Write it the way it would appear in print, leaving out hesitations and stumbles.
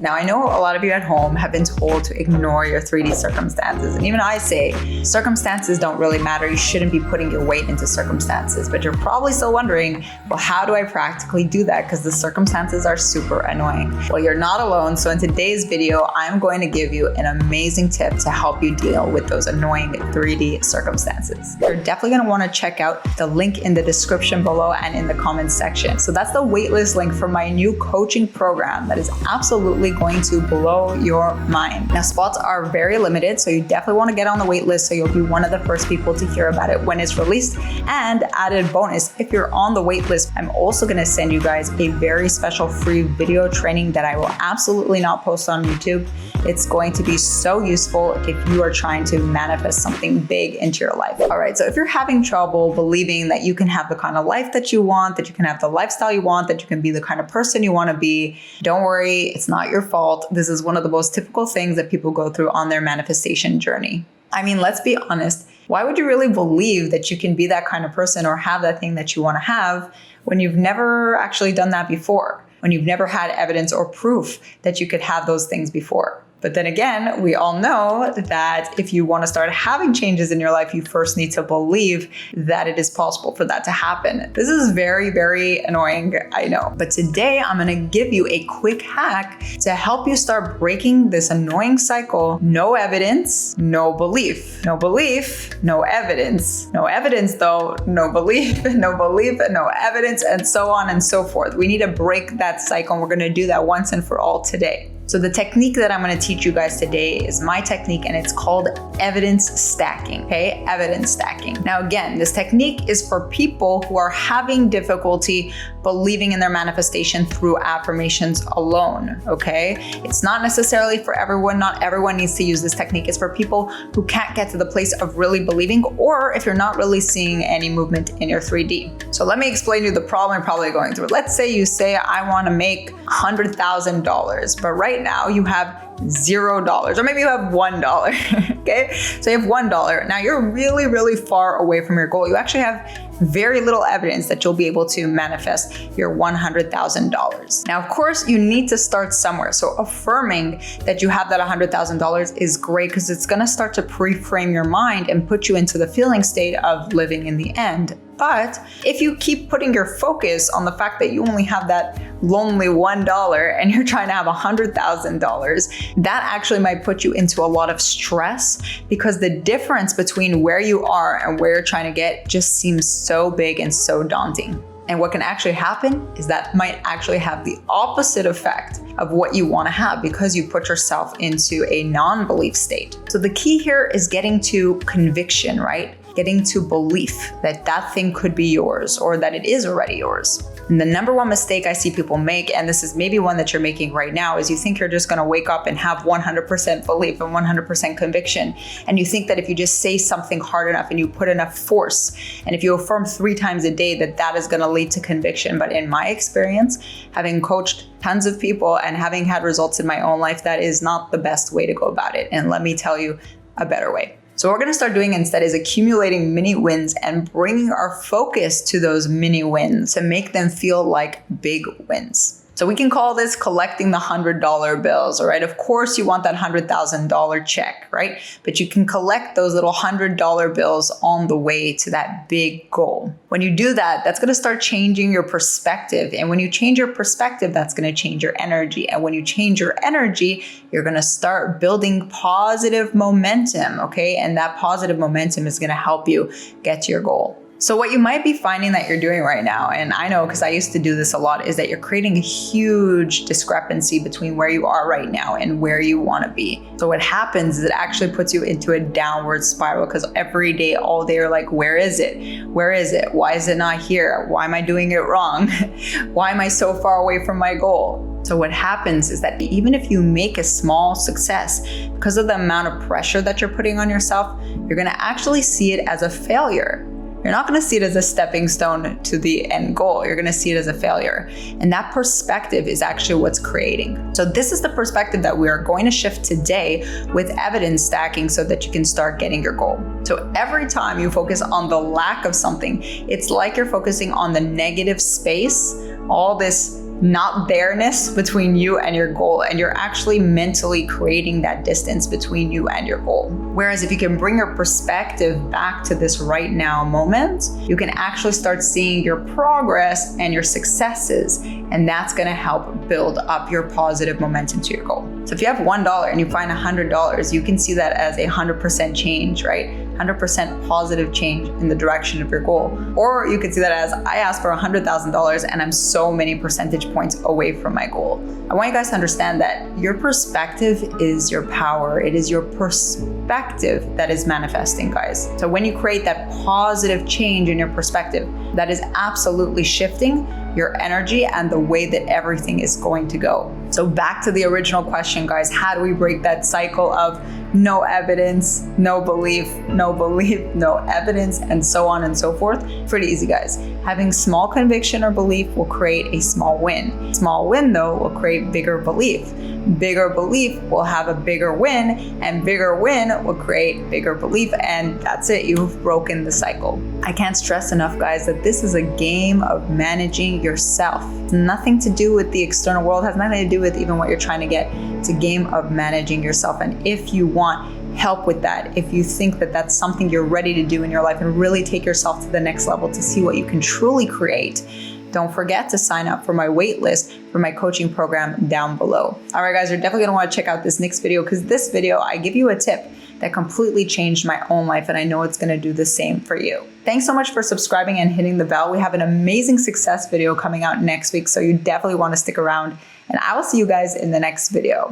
Now, I know a lot of you at home have been told to ignore your 3D circumstances. And even I say, circumstances don't really matter. You shouldn't be putting your weight into circumstances. But you're probably still wondering, well, how do I practically do that? Because the circumstances are super annoying. Well, you're not alone. So in today's video, I'm going to give you an amazing tip to help you deal with those annoying 3D circumstances. You're definitely going to want to check out the link in the description below and in the comments section. So that's the waitlist link for my new coaching program that is absolutely going to blow your mind. Now, spots are very limited, so you definitely want to get on the wait list so you'll be one of the first people to hear about it when it's released. And added bonus, if you're on the wait list, I'm also going to send you guys a very special free video training that I will absolutely not post on YouTube. It's going to be so useful if you are trying to manifest something big into your life. All right, so if you're having trouble believing that you can have the kind of life that you want, that you can have the lifestyle you want, that you can be the kind of person you want to be, don't worry, it's not your fault. This is one of the most typical things that people go through on their manifestation journey. I mean, let's be honest. Why would you really believe that you can be that kind of person or have that thing that you want to have when you've never actually done that before? When you've never had evidence or proof that you could have those things before? But then again, we all know that if you want to start having changes in your life, you first need to believe that it is possible for that to happen. This is very, very annoying, I know. But today I'm going to give you a quick hack to help you start breaking this annoying cycle. No evidence, no belief. No belief, no evidence. No evidence though, no belief, no belief, no evidence, and so on and so forth. We need to break that cycle, and we're going to do that once and for all today. So the technique that I'm going to teach you guys today is my technique, and it's called evidence stacking, okay? Evidence stacking. Now, again, this technique is for people who are having difficulty believing in their manifestation through affirmations alone, okay? It's not necessarily for everyone. Not everyone needs to use this technique. It's for people who can't get to the place of really believing, or if you're not really seeing any movement in your 3D. So let me explain to you the problem you're probably going through. Let's say you say, I want to make $100,000, but right now you have $0, or maybe you have $1, okay? So you have $1. Now you're really, really far away from your goal. You actually have very little evidence that you'll be able to manifest your $100,000. Now, of course, you need to start somewhere. So affirming that you have that $100,000 is great because it's going to start to pre-frame your mind and put you into the feeling state of living in the end. But if you keep putting your focus on the fact that you only have that lonely $1 and you're trying to have $100,000, that actually might put you into a lot of stress because the difference between where you are and where you're trying to get just seems so big and so daunting. And what can actually happen is that might actually have the opposite effect of what you want to have because you put yourself into a non-belief state. So the key here is getting to conviction, right? Getting to belief that that thing could be yours or that it is already yours. And the number one mistake I see people make, and this is maybe one that you're making right now, is you think you're just going to wake up and have 100% belief and 100% conviction. And you think that if you just say something hard enough and you put enough force, and if you affirm 3 times a day, that is going to lead to conviction. But in my experience, having coached tons of people and having had results in my own life, that is not the best way to go about it. And let me tell you a better way. So what we're going to start doing instead is accumulating mini wins and bringing our focus to those mini wins to make them feel like big wins. So we can call this collecting the $100 bills, all right? Of course, you want that $100,000 check, right? But you can collect those little $100 bills on the way to that big goal. When you do that, that's going to start changing your perspective. And when you change your perspective, that's going to change your energy. And when you change your energy, you're going to start building positive momentum, okay? And that positive momentum is going to help you get to your goal. So what you might be finding that you're doing right now, and I know because I used to do this a lot, is that you're creating a huge discrepancy between where you are right now and where you want to be. So what happens is it actually puts you into a downward spiral because every day, all day, you're like, where is it? Where is it? Why is it not here? Why am I doing it wrong? Why am I so far away from my goal? So what happens is that even if you make a small success, because of the amount of pressure that you're putting on yourself, you're going to actually see it as a failure. You're not going to see it as a stepping stone to the end goal. You're going to see it as a failure. And that perspective is actually what's creating. So this is the perspective that we are going to shift today with evidence stacking so that you can start getting your goal. So every time you focus on the lack of something, it's like you're focusing on the negative space, all this not there-ness between you and your goal, and you're actually mentally creating that distance between you and your goal. Whereas if you can bring your perspective back to this right now moment, you can actually start seeing your progress and your successes, and that's going to help build up your positive momentum to your goal. So if you have $1 and you find $100, you can see that as 100% change, right? 100% positive change in the direction of your goal. Or you could see that as, I asked for $100,000 and I'm so many percentage points away from my goal. I want you guys to understand that your perspective is your power. It is your perspective that is manifesting, guys. So when you create that positive change in your perspective, that is absolutely shifting your energy and the way that everything is going to go. So back to the original question, guys, how do we break that cycle of no evidence, no belief, no evidence, and so on and so forth? Pretty easy, guys. Having small conviction or belief will create a small win. Small win, though, will create bigger belief. Bigger belief will have a bigger win, and bigger win will create bigger belief, and that's it. You've broken the cycle. I can't stress enough, guys, that this is a game of managing yourself. It's nothing to do with the external world, it has nothing to do with even what you're trying to get. It's a game of managing yourself. And if you want help with that, if you think that that's something you're ready to do in your life and really take yourself to the next level to see what you can truly create, don't forget to sign up for my wait list for my coaching program down below. All right, guys, you're definitely gonna wanna check out this next video, because this video, I give you a tip that completely changed my own life, and I know it's gonna do the same for you. Thanks so much for subscribing and hitting the bell. We have an amazing success video coming out next week, so you definitely wanna stick around, and I will see you guys in the next video.